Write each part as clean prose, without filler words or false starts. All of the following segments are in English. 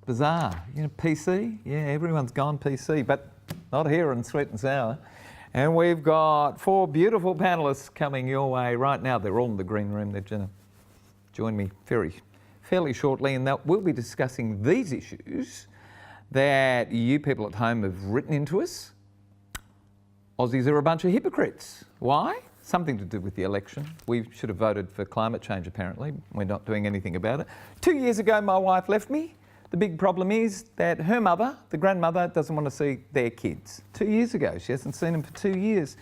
It's bizarre. You know, PC? Yeah, everyone's gone PC, but not here in Sweet and Sour. And we've got 4 beautiful panellists coming your way right now. They're all in the green room. They're going to join me fairly shortly, and we'll be discussing these issues that you people at home have written into us. Aussies are a bunch of hypocrites. Why? Something to do with the election. We should have voted for climate change, apparently. We're not doing anything about it. 2 years ago, my wife left me. The big problem is that her mother, the grandmother, doesn't want to see their kids. 2 years ago, she hasn't seen them for 2 years.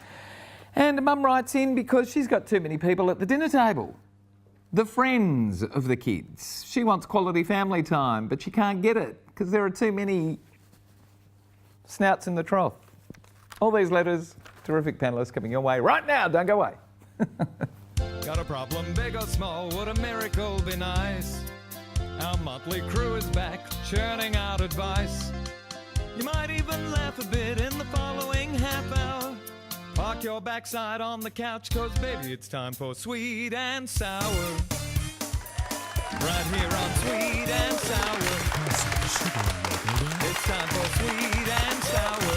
And mum writes in because she's got too many people at the dinner table. The friends of the kids. She wants quality family time, but she can't get it because there are too many snouts in the trough. All these letters, terrific panellists coming your way right now. Don't go away. Got a problem, big or small, would a miracle be nice? Our motley crew is back, churning out advice. You might even laugh a bit in the following half hour. Park your backside on the couch, cause baby it's time for Sweet and Sour. Right here on Sweet and Sour. It's time for Sweet and Sour.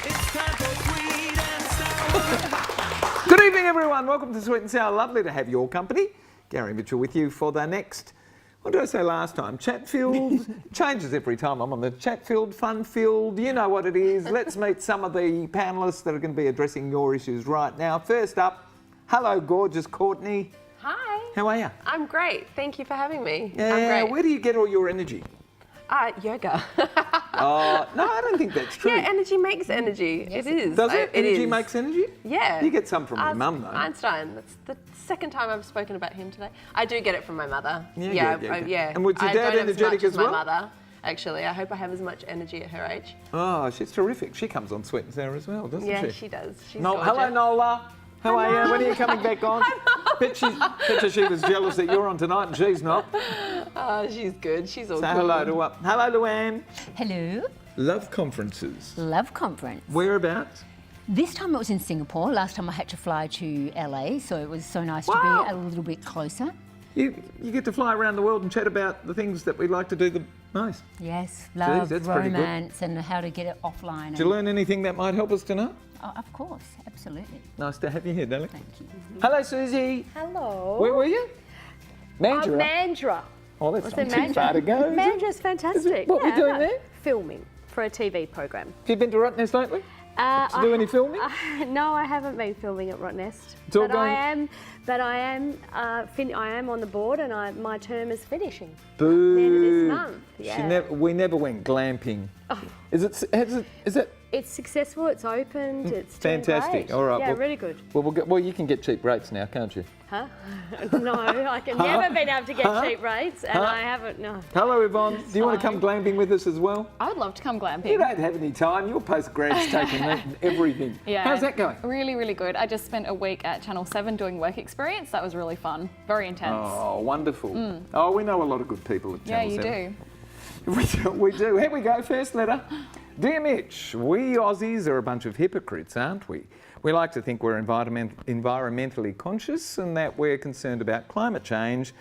It's time for Sweet and Sour. Good evening, everyone. Welcome to Sweet and Sour. Lovely to have your company. Gary Mitchell with you for the next, what did I say last time? Chatfield. Changes every time I'm on the Chatfield, Funfield. You know what it is. Let's meet some of the panellists that are going to be addressing your issues right now. First up, hello, gorgeous Courtney. Hi. How are you? I'm great. Thank you for having me. Yeah, I'm great. where do you get all your energy? Yoga. No, I don't think that's true. Yeah, energy makes energy. Yes, it is. Does it? Energy is. makes energy? Yeah. You get some from your mum, though. Einstein. That's the second time I've spoken about him today. I do get it from my mother. Yeah. And was your I dad don't have energetic as as much well? my mother, actually. I hope I have as much energy at her age. Oh, she's terrific. She comes on Sweet and Sour as well, doesn't she? Yeah, she does. She's Hello, gorgeous. Nola. How are you? When are you coming back on? Bet she was jealous that you're on tonight and she's not. Oh, she's good. She's all Say cool. hello to Hello, Luanne. Hello. Love conferences. Love conference. Whereabouts? This time it was in Singapore. Last time I had to fly to LA, so it was so nice to Wow. be a little bit closer. You get to fly around the world and chat about the things that we like to do the most. Yes, love, that's pretty good. romance, and how to get it offline. Did you learn anything that might help us tonight? Oh, of course, absolutely. Nice to have you here, darling. Thank you. Hello, Suzie. Hello. Where were you? Mandurah. Mandurah. Oh, that's Was not it too far to go. is it? Mandurah's fantastic. What were you doing no, there? Filming for a TV program. Have you been to Rottnest lately? To do any filming? No, I haven't been filming at Rottnest. It's all But I am on the board, and my term is finishing. Boo. The end of this month. Yeah. We never went glamping. Oh. Is it? It's successful. It's opened. It's doing Fantastic. great. All right. Yeah, well, really good. Well, you can get cheap rates now, can't you? Huh? No, I can never been able to get cheap rates, and I haven't. No. Hello, Yvonne. Do you want to come glamping with us as well? I would love to come You glamping. don't have any time. Your postgrad's taking everything. Yeah. How's that going? Really, really good. I just spent a week at Channel 7 doing work experience. That was really fun. Very intense. Oh, wonderful. Oh, we know a lot of good people at yeah, Channel you 7. do. We do. Here we go. First letter. Dear Mitch, we Aussies are a bunch of hypocrites, aren't we? We like to think we're environmentally conscious and that we're concerned about climate change.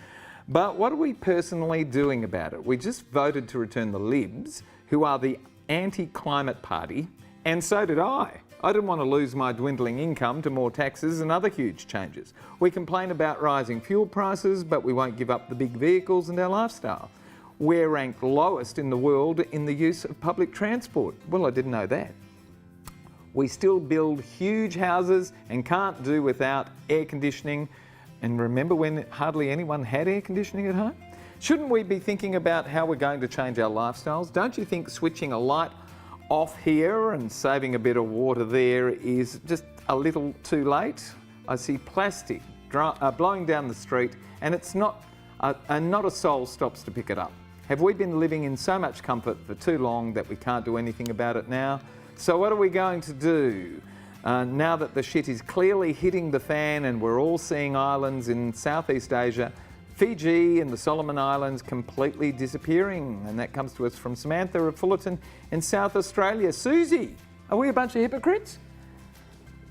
But what are we personally doing about it? We just voted to return the Libs, who are the anti-climate party, and so did I. I didn't want to lose my dwindling income to more taxes and other huge changes. We complain about rising fuel prices, but we won't give up the big vehicles and our lifestyle. We're ranked lowest in the world in the use of public transport. Well, I didn't know that. We still build huge houses and can't do without air conditioning. And remember when hardly anyone had air conditioning at home? Shouldn't we be thinking about how we're going to change our lifestyles? Don't you think switching a light off here and saving a bit of water there is just a little too late? I see plastic blowing down the street and it's not a soul stops to pick it up. Have we been living in so much comfort for too long that we can't do anything about it now? So what are we going to do? Now that the shit is clearly hitting the fan and we're all seeing islands in Southeast Asia, Fiji and the Solomon Islands completely disappearing. And that comes to us from Samantha of Fullerton in South Australia. Suzie, are we a bunch of hypocrites?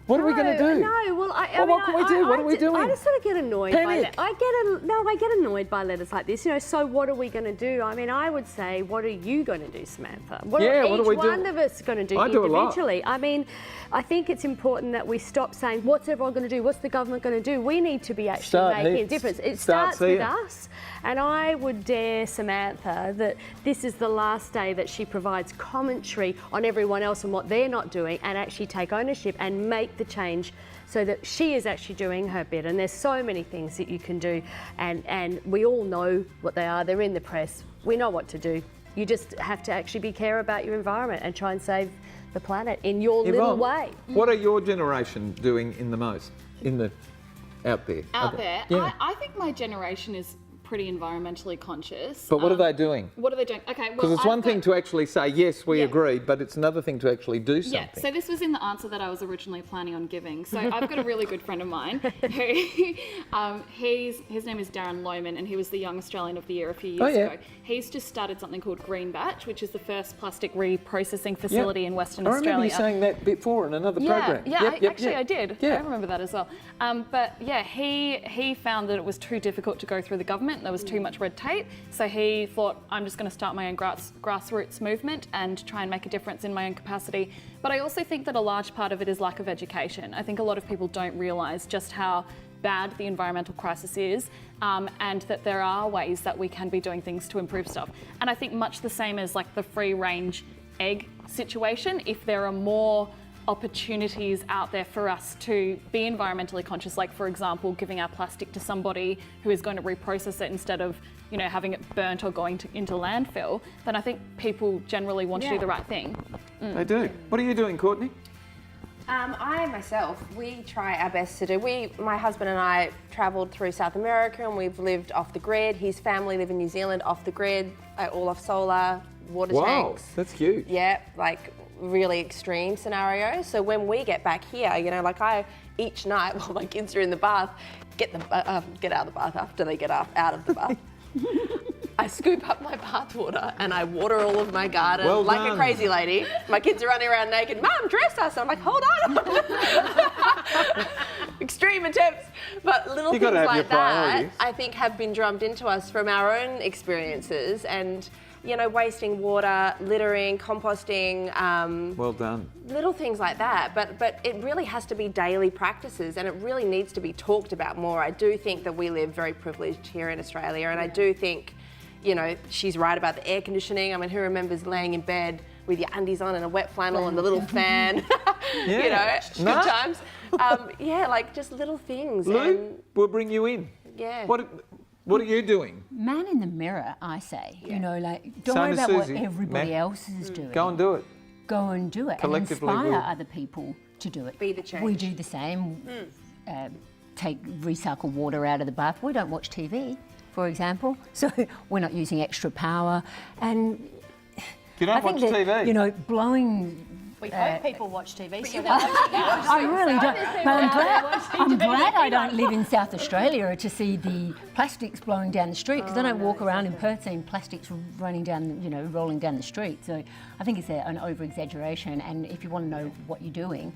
What are we going to do? No, well, what can we do? What are we doing? I just sort of get annoyed Panic. I get annoyed by letters like this. You know, so what are we going to do? I mean, I would say, what are you going to do, Samantha? What are each one of us going to do I do a lot. individually? I mean, I think it's important that we stop saying, what's everyone going to do? What's the government going to do? We need to be actually making a difference. It starts with us. And I would dare Samantha that this is the last day that she provides commentary on everyone else and what they're not doing, and actually take ownership and make the change so that she is actually doing her bit. And there's so many things that you can do, and we all know what they are. They're in the press. We know what to do. You just have to actually care about your environment and try and save the planet in your little way. What are your generation doing out there? Out there, Yeah. I think my generation is pretty environmentally conscious. But what are they doing? What are they doing? Okay, well, Because it's one thing to actually say, yes, we agree, but it's another thing to actually do something. Yeah, so this was in the answer that I was originally planning on giving. So I've got a really good friend of mine who, his name is Darren Lohman, and he was the Young Australian of the Year a few years ago. He's just started something called Green Batch, which is the first plastic reprocessing facility in Western Australia. I remember you saying that before in another program. I did. Yeah. I remember that as well. But yeah, he found that it was too difficult to go through the government. There was too much red tape. So he thought, I'm just going to start my own grassroots movement and try and make a difference in my own capacity. But I also think that a large part of it is lack of education. I think a lot of people don't realise just how bad the environmental crisis is, and that there are ways that we can be doing things to improve stuff. And I think much the same as like the free range egg situation, if there are more opportunities out there for us to be environmentally conscious, like for example giving our plastic to somebody who is going to reprocess it instead of, you know, having it burnt or going into landfill, then I think people generally want to do the right thing. They do. What are you doing, Courtney? I myself, we try our best to do. My husband and I travelled through South America, and we've lived off the grid. His family live in New Zealand off the grid, all off solar, water tanks. Wow, that's huge. Yeah, like really extreme scenarios. So when we get back here, you know, like each night while my kids are in the bath, get out of the bath after they get out of the bath. I scoop up my bath water and I water all of my garden like a crazy lady. My kids are running around naked. Mum, dress us. I'm like, hold on. Extreme attempts. But little things like that, I think, have been drummed into us from our own experiences, and, you know, wasting water, littering, composting. Well done. Little things like that, but it really has to be daily practices, and it really needs to be talked about more. I do think that we live very privileged here in Australia, and I do think, you know, she's right about the air conditioning. I mean, who remembers laying in bed with your undies on and a wet flannel and the little fan? You know, good times. Like just little things. Lou, we'll bring you in. Yeah. What are you doing? Man in the mirror, I say. You know, like, don't Same worry as about Suzie. what everybody else is doing. Go and do it. Go and do it. Collectively, and inspire we'll other people to do it. Be the change. We do the same. Take recycled water out of the bath. We don't watch TV, for example, so we're not using extra power. And You don't watch TV? You know, blowing. We hope people watch TV, so they're I really don't. But I'm glad I don't live in South Australia to see the plastics blowing down the street, because I don't walk around in Perth seeing plastics running down, you know, rolling down the street. So I think it's an over-exaggeration, and if you want to know what you're doing,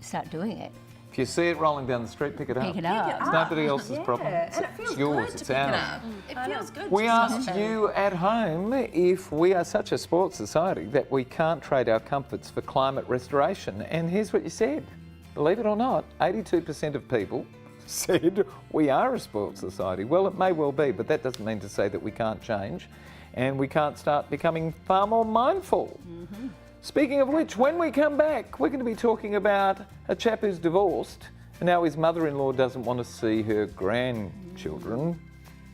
start doing it. If you see it rolling down the street, pick it up. Pick it up. It's nobody else's problem. And it feels It's yours, good it's to pick it ours. up. It feels good. We to asked stop. you at home if we are such a sports society that we can't trade our comforts for climate restoration. And here's what you said. Believe it or not, 82% of people said we are a sports society. Well, it may well be, but that doesn't mean to say that we can't change and we can't start becoming far more mindful. Speaking of which, when we come back, we're going to be talking about a chap who's divorced, and now his mother-in-law doesn't want to see her grandchildren,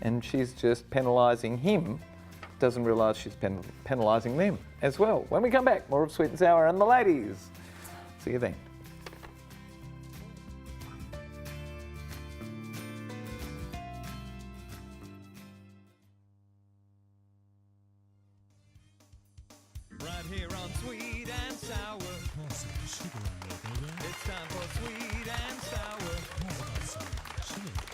and she's just penalising him, doesn't realise she's penalising them as well. When we come back, more of Sweet and Sour and the ladies. See you then. Right here on Sweet and Sour. It's time for Sweet and Sour.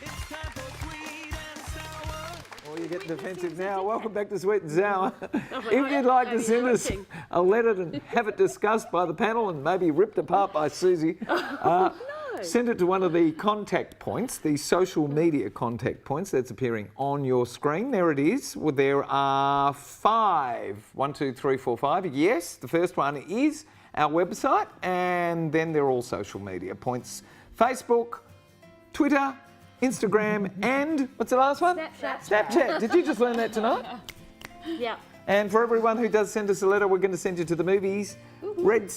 It's time for Sweet and Sour. All you you're getting defensive now. Welcome back to Sweet and Sour. If you'd like to send us a letter and have it discussed by the panel and maybe ripped apart by Susie, send it to one of the contact points, the social media contact points that's appearing on your screen. There it is. Well, there are 5. 1, 2, 3, 4, 5. Yes, the first one is our website, and then they're all social media points. Facebook, Twitter, Instagram, and what's the last one? Snapchat. Did you just learn that tonight? Yeah. And for everyone who does send us a letter, we're going to send you to the movies. Red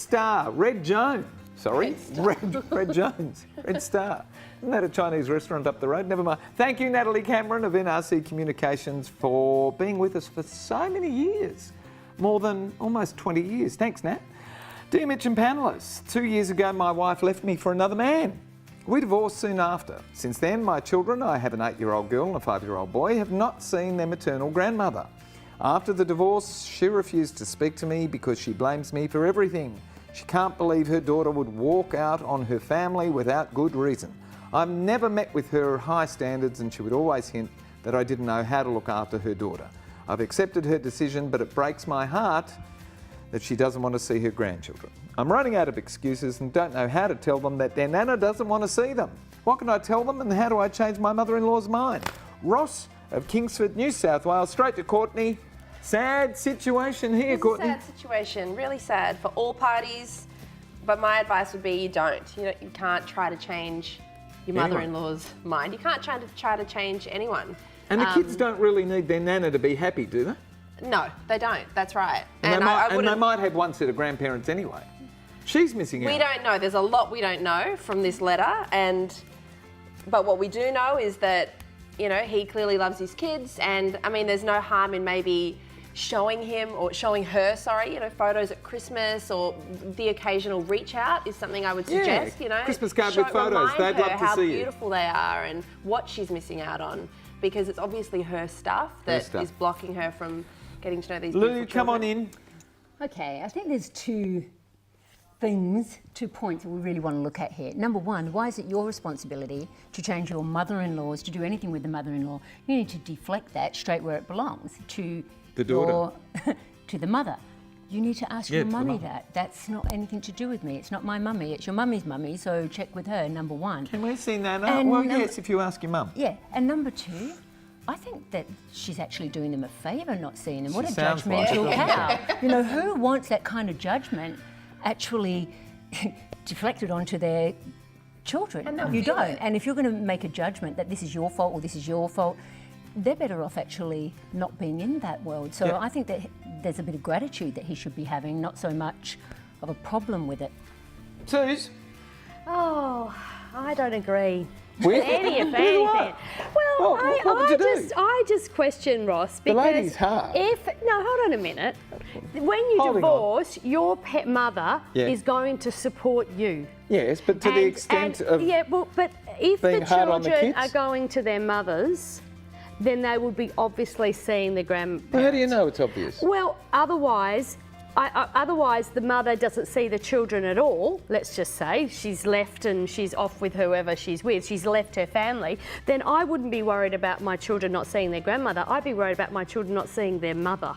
Jones. Sorry, Red Jones. Red Star. Isn't that a Chinese restaurant up the road? Never mind. Thank you, Natalie Cameron of NRC Communications, for being with us for so many years. More than almost 20 years. Thanks, Nat. Dear Mitch and panellists, 2 years ago my wife left me for another man. We divorced soon after. Since then, my children, I have an 8-year-old girl and a 5-year-old boy, have not seen their maternal grandmother. After the divorce, she refused to speak to me because she blames me for everything. She can't believe her daughter would walk out on her family without good reason. I've never met with her high standards, and she would always hint that I didn't know how to look after her daughter. I've accepted her decision, but it breaks my heart that she doesn't want to see her grandchildren. I'm running out of excuses and don't know how to tell them that their nana doesn't want to see them. What can I tell them, and how do I change my mother-in-law's mind? Ross of Kingsford, New South Wales, straight to Courtney. Sad situation here, Courtney. Sad situation, really sad for all parties. But my advice would be you don't. You can't try to change your mother-in-law's mind. You can't try to change anyone. And the kids don't really need their nana to be happy, do they? No, they don't. That's right. And they might have one set of grandparents anyway. She's missing out. We don't know. There's a lot we don't know from this letter, but what we do know is that he clearly loves his kids, and I mean, there's no harm in maybe showing her, photos at Christmas, or the occasional reach out is something I would suggest. Christmas card with photos. They'd love to see how beautiful they are and what she's missing out on, because it's obviously her stuff that is blocking her from getting to know these beautiful Lou, children. come on in. Okay, I think there's 2 points that we really want to look at here. Number one, why is it your responsibility to change your mother-in-laws, to do anything with the mother-in-law? You need to deflect that straight where it belongs, to the daughter, to the mother. You need to ask your mummy that. That's not anything to do with me. It's not my mummy. It's your mummy's mummy. So check with her. Number one. Can we see Nana? Well, yes, if you ask your mum. Yeah, and number 2. I think that she's actually doing them a favour not seeing them. What a sounds judgmental like cow. Who wants that kind of judgment actually deflected onto their children? You don't. And if you're going to make a judgment that this is your fault or this is your fault, they're better off actually not being in that world. So I think that there's a bit of gratitude that he should be having, not so much of a problem with it. Suze? Oh, I don't agree. Really? Anything. Well, I just question Ross because the lady's hard. Hold on a minute. When you divorce, your pet mother is going to support you. Yes, but to the extent of but if the children are going to their mothers, then they would be obviously seeing their grandparents. Well, how do you know it's obvious? Well, otherwise the mother doesn't see the children at all. Let's just say she's left and she's off with whoever she's with. She's left her family. Then I wouldn't be worried about my children not seeing their grandmother. I'd be worried about my children not seeing their mother.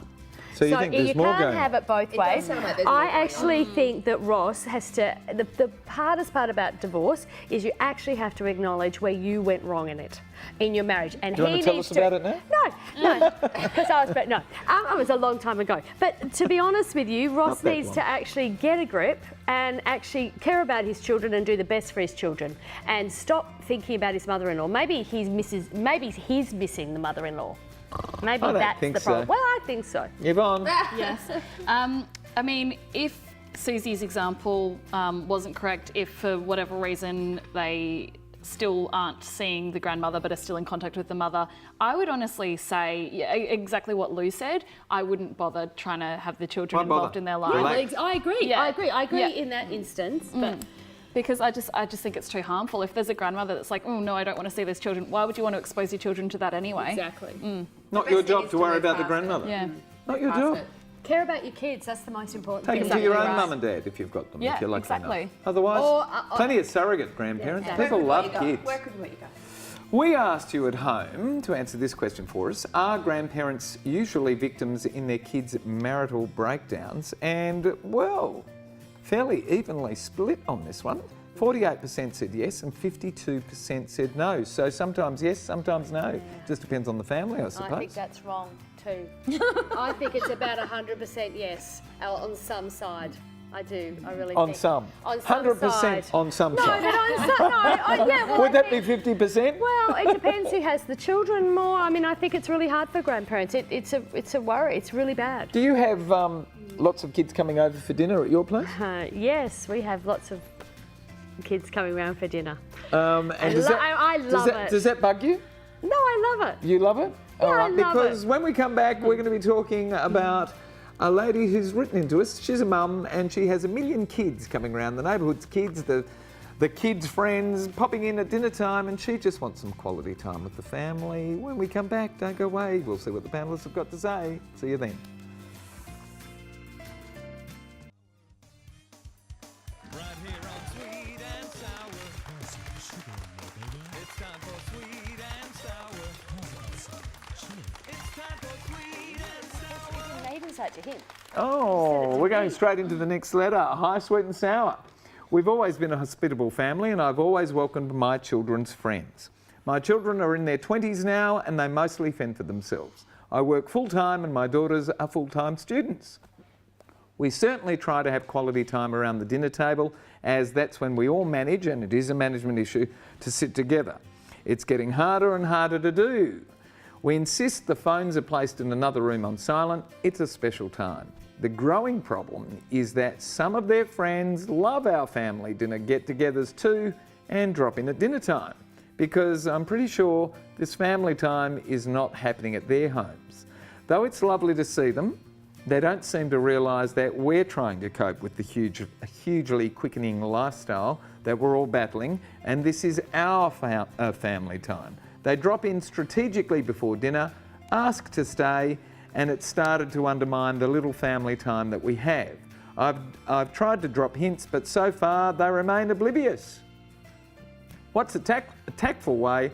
So you think there's more going on? You can't have it both ways. I actually think that Ross has to. The hardest part about divorce is you actually have to acknowledge where you went wrong in your marriage. And do you want to tell us about it now? No, because it was a long time ago. But to be honest with you, Ross needs to actually get a grip and actually care about his children and do the best for his children, and stop thinking about his mother-in-law. Maybe he's missing the mother-in-law. Maybe that's the problem. Well, I think so. Yvonne? Yes. I mean, if Susie's example wasn't correct, if for whatever reason they still aren't seeing the grandmother but are still in contact with the mother, I would honestly say exactly what Lou said. I wouldn't bother trying to have the children involved in their lives. I agree. Yeah. I agree in that instance. But because I just think it's too harmful. If there's a grandmother that's like, oh no, I don't want to see these children, why would you want to expose your children to that anyway? Exactly. Not your job to worry about the grandmother. Yeah. Not your job. Care about your kids, that's the most important Take thing. them to your own mum and dad if you've got them, if you're lucky enough. Otherwise, plenty of surrogate grandparents. People love kids. Where could you go? We asked you at home to answer this question for us. Are grandparents usually victims in their kids' marital breakdowns? And, well, fairly evenly split on this one. 48% said yes and 52% said no. So sometimes yes, sometimes no. Just depends on the family, I suppose. I think that's wrong too. I think it's about 100% yes on some side. I do. I really On think. some. On some 100% side. on some No, side. but on some. No, yeah. Well, Would that be 50%? Well, it depends who has the children more. I mean, I think it's really hard for grandparents. It's a worry. It's really bad. Do you have lots of kids coming over for dinner at your place? Yes, we have lots of kids coming around for dinner. And I love it. Does that bug you? No, I love it. You love it? Yeah, All right, I love because it. when we come back, we're going to be talking about a lady who's written into us. She's a mum and she has 1 million kids coming around, the neighbourhood's kids, the kids' friends popping in at dinner time, and she just wants some quality time with the family. When we come back, don't go away. We'll see what the panellists have got to say. See you then. Right here on Sweet and Sour. It's time for Sweet and Sour. It's time for Sweet and Sour. Neighbours had to him. Oh, we're going straight into the next letter. Hi, Sweet and Sour. We've always been a hospitable family and I've always welcomed my children's friends. My children are in their 20s now and they mostly fend for themselves. I work full-time and my daughters are full-time students. We certainly try to have quality time around the dinner table, as that's when we all manage, and it is a management issue, to sit together. It's getting harder and harder to do. We insist the phones are placed in another room on silent. It's a special time. The growing problem is that some of their friends love our family dinner get-togethers too and drop in at dinner time, because I'm pretty sure this family time is not happening at their homes. Though it's lovely to see them, they don't seem to realise that we're trying to cope with the hugely quickening lifestyle that we're all battling, and this is our family time. They drop in strategically before dinner, ask to stay, and it's started to undermine the little family time that we have. I've tried to drop hints, but so far they remain oblivious. What's a tactful way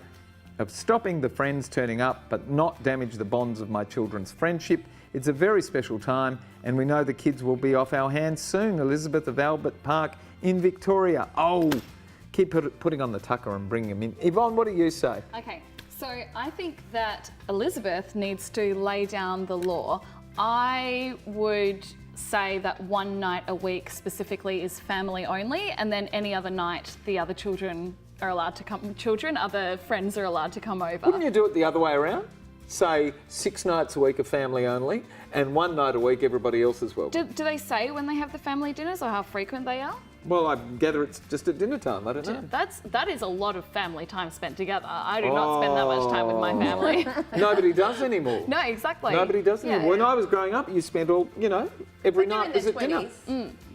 of stopping the friends turning up but not damage the bonds of my children's friendship? It's a very special time and we know the kids will be off our hands soon. Elizabeth of Albert Park in Victoria. Oh, keep putting on the tucker and bring them in. Yvonne, what do you say? Okay, so I think that Elizabeth needs to lay down the law. I would say that one night a week specifically is family only, and then any other night the other children are allowed to come, other friends are allowed to come over. Wouldn't you do it the other way around? Say 6 nights a week are family only and 1 night a week everybody else as well. Do they say when they have the family dinners or how frequent they are? Well, I gather it's just at dinner time, I don't know. That is a lot of family time spent together. I do not spend that much time with my family. Nobody does anymore. No, exactly. Nobody does anymore. Yeah. When I was growing up, you spent all, every night was at dinner.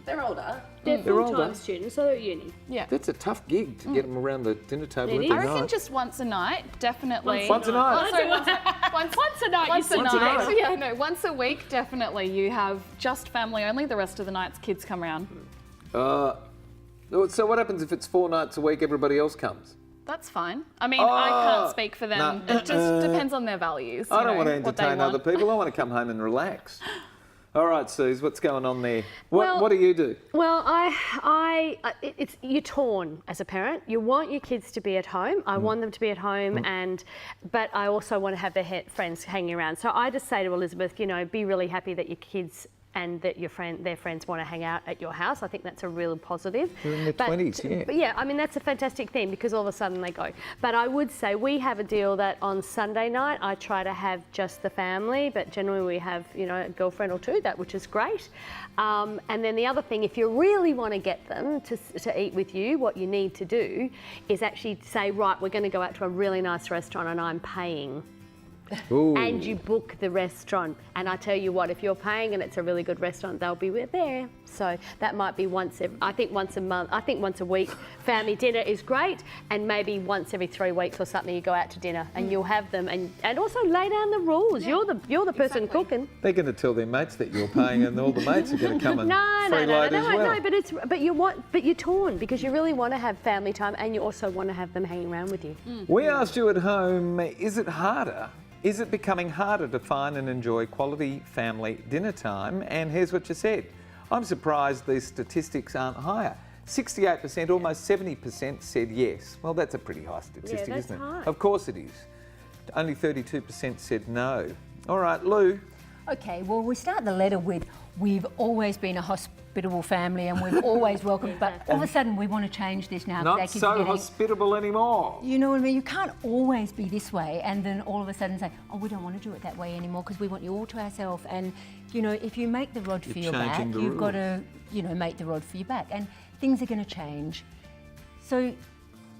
They're older. They're They're older. full-time students, so they're at uni. Yeah. That's a tough gig to get them around the dinner table It every is. I reckon night. just once a night, definitely. Once a night? Sorry, once a night. Once a night, Once a Once a night. night. Yeah, no, once a week, definitely. You have just family only. The rest of the nights, kids come around. So what happens if it's 4 nights a week, everybody else comes? That's fine. I mean, I can't speak for them. No. It just depends on their values. I don't want to what they entertain other want. people. I want to come home and relax. All right, Suze, what's going on there? Well- What do you do? Well, you're torn as a parent. You want your kids to be at home. I want them to be at home, but I also want to have their friends hanging around. So I just say to Elizabeth, be really happy that your kids and that their friends want to hang out at your house. I think that's a real positive. They're in their 20s, yeah. But yeah, I mean, that's a fantastic thing because all of a sudden they go. But I would say we have a deal that on Sunday night I try to have just the family, but generally we have, a girlfriend or two, which is great. And then the other thing, if you really want to get them to eat with you, what you need to do is actually say, right, we're going to go out to a really nice restaurant and I'm paying Ooh. and you book the restaurant. And I tell you what, if you're paying and it's a really good restaurant, they'll be there. So that might be once a month. I think once a week family dinner is great, and maybe once every 3 weeks or something you go out to dinner and you'll have them, and also lay down the rules. You're the person cooking. They're going to tell their mates that you're paying, and all the mates are going to come and freeload as well. But you're torn because you really want to have family time and you also want to have them hanging around with you. We asked you at home, is it harder? Is it becoming harder to find and enjoy quality family dinner time? And here's what you said. I'm surprised these statistics aren't higher. 68%, almost 70% said yes. Well, that's a pretty high statistic, that's isn't it? high. Of course it is. Only 32% said no. All right, Lou. Okay, well, we start the letter with, we've always been a hospitable family and we've always welcomed, but all of a sudden we want to change this now. Not so hospitable anymore. You know what I mean? You can't always be this way and then all of a sudden say, oh, we don't want to do it that way anymore because we want you all to ourselves. And, you know, if you make the rod for your back, you've got to, you know, make the rod for your back. And things are going to change. So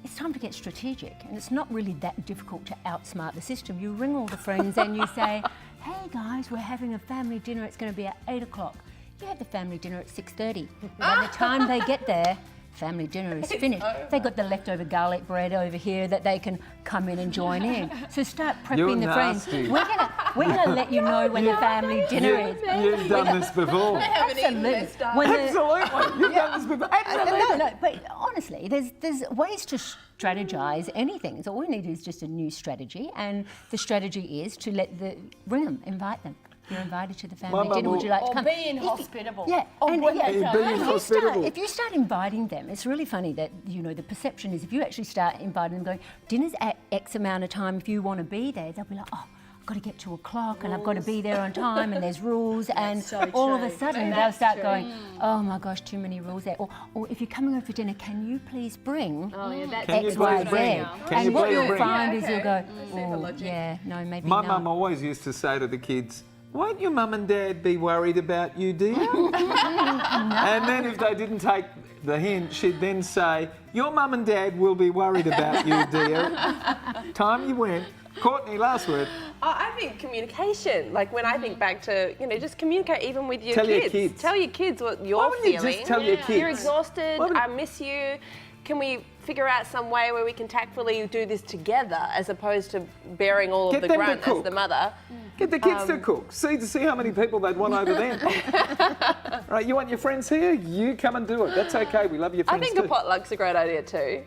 it's time to get strategic, and it's not really that difficult to outsmart the system. You ring all the friends and you say, hey guys, we're having a family dinner, it's going to be at 8 o'clock. You have the family dinner at 6:30. By the time they get there, family dinner is finished. They've got the leftover garlic bread over here that they can come in and join in. So start prepping the friends. We're gonna let you know when the family dinner is. You've done this before. Absolutely. Absolutely. You've done this before. Absolutely. No, but honestly, there's ways to strategize anything. So all we need is just a new strategy, and the strategy is to ring them, invite them. You're invited to the family dinner. Would you like to come? Being hospitable. Yeah. Hospitable. If you start inviting them, it's really funny that, you know, the perception is if you actually start inviting them, going, dinner's at X amount of time, if you want to be there, they'll be like, oh, I've got to get to 2:00 and I've got to be there on time and there's rules, and all of a sudden they'll start going, oh my gosh, too many rules there. Or if you're coming over for dinner, can you please bring X, Y, Z? And what you'll find is you'll go, oh, yeah, no, maybe My no. mum always used to say to the kids, won't your mum and dad be worried about you, dear? And then if they didn't take the hint, she'd then say, your mum and dad will be worried about you, dear. Time you went. Courtney, last word. I think communication. Like when I think back to, you know, just communicate even with your Tell kids. your kids. Tell your kids what you're Why wouldn't you feeling. just tell your kids? You're exhausted. I miss you. Can we figure out some way where we can tactfully do this together as opposed to bearing all of the grunt as the mother? Get the kids to cook. See how many people they'd want over there. Right, you want your friends here? You come and do it. That's okay. We love your friends I think too. a potluck's a great idea too.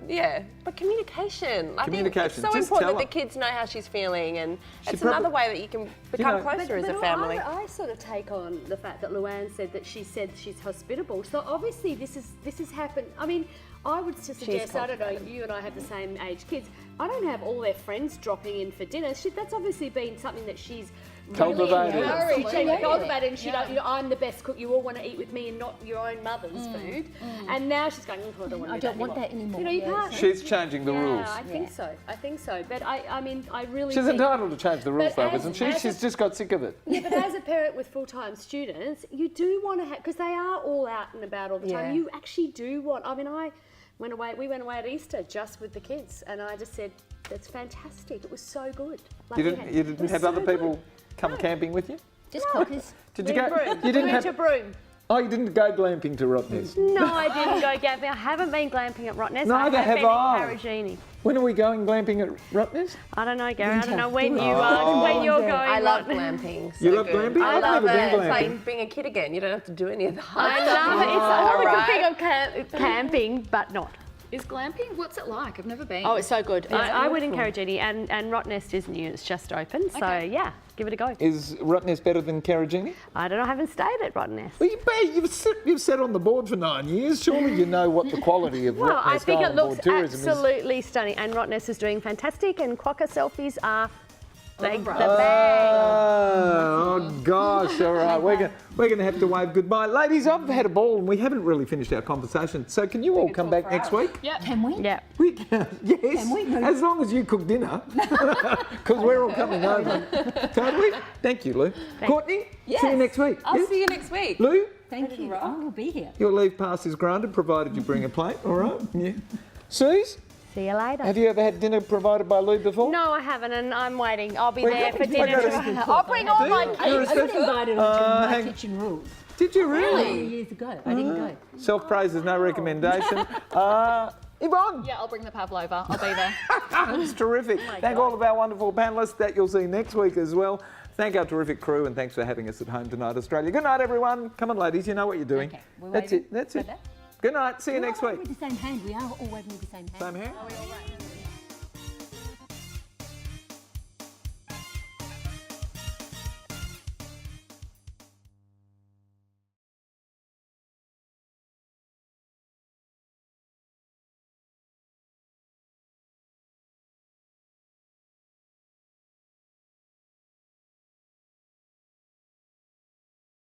Yeah, but communication. I think it's so Just important tell that the her. kids know how she's feeling, and it's probably- another way that you can become know- closer as a family. I sort of take on the fact that Louanne said that she's hospitable. So obviously this has happened. I mean, I would suggest, I don't know, you and I have the same age kids. I don't have all their friends dropping in for dinner. That's obviously been something that she's Cultivated. really cultivated. And she don't, you know, I'm the best cook. You all want to eat with me and not your own mother's food. And now she's going, I don't want to I don't want that anymore. You know, you can't. She's changing the rules. I think so. But I mean, I really She's think... entitled to change the rules But though, as- isn't she? as She's a- just got sick of it. Yeah, but as a parent with full-time students, you do want to have, because they are all out and about all the time. Yeah. You actually do want. I mean, we went away at Easter just with the kids, and I just said, that's fantastic. It was so good. Like, You we didn't. had- You it didn't was have so other people good. come camping with you? Just cookers. Did you We go? broom. You We didn't went have. to Broome. Oh, you didn't go glamping to Rottnest. No, I didn't go glamping. I haven't been glamping at Rottnest. Neither I have been I. in Karajini. When are we going glamping at Rottnest? I don't know, Gary. I don't know when Oh. when you're going. I love Rottnest. glamping. So You love good. glamping? I I've love never it. been It's glamping. like being a kid again. You don't have to do any of the hard I stuff. love it. It's all the Right. good thing of camping, but not. Is glamping? What's it like? I've never been. Oh, it's so good. I would encourage Eddie, and Rottnest is new. It's just open, so Okay. yeah, give it a go. Is Rottnest better than Karajini? I don't know. I haven't stayed at Rottnest. Well, you've sat on the board for 9 years. Surely you know what the quality of Well, I Rottnest think it Island board looks tourism is. absolutely stunning, and Rottnest is doing fantastic. And quokka selfies are the bang. Oh gosh! All right, we're going to have to wave goodbye, ladies. I've had a ball, and we haven't really finished our conversation. So can you all come back next week? Can we? Yeah. We can. Yes, Can we? as long as you cook dinner, because we're all coming over. Totally. Thank you, Lou. Courtney. See you next week. I'll Yes? see you next week. Lou, Thank you. I will be here. your leave pass is granted, provided you bring a plate. All right. Yeah. Suze. See you later. Have you ever had dinner provided by Lou before? No, I haven't, and I'm waiting. I'll be Wait, there for I dinner. gotta- I'll bring all my You're a kids. I got invited onto My hang- Kitchen Rules Did you really? years ago. I didn't go. Self-praise is no recommendation. Yvonne! Yeah, I'll bring the pavlova. I'll be there. That's terrific. Thank all of our wonderful panellists that you'll see next week as well. Thank our terrific crew and thanks for having us at home tonight, Australia. Good night, everyone. Come on, ladies, you know what you're doing. Okay, we're That's waving. it. That's it. Like that? Good night. See you We're next all week. waving with the same hand. We are all waving with the same hand. Same here.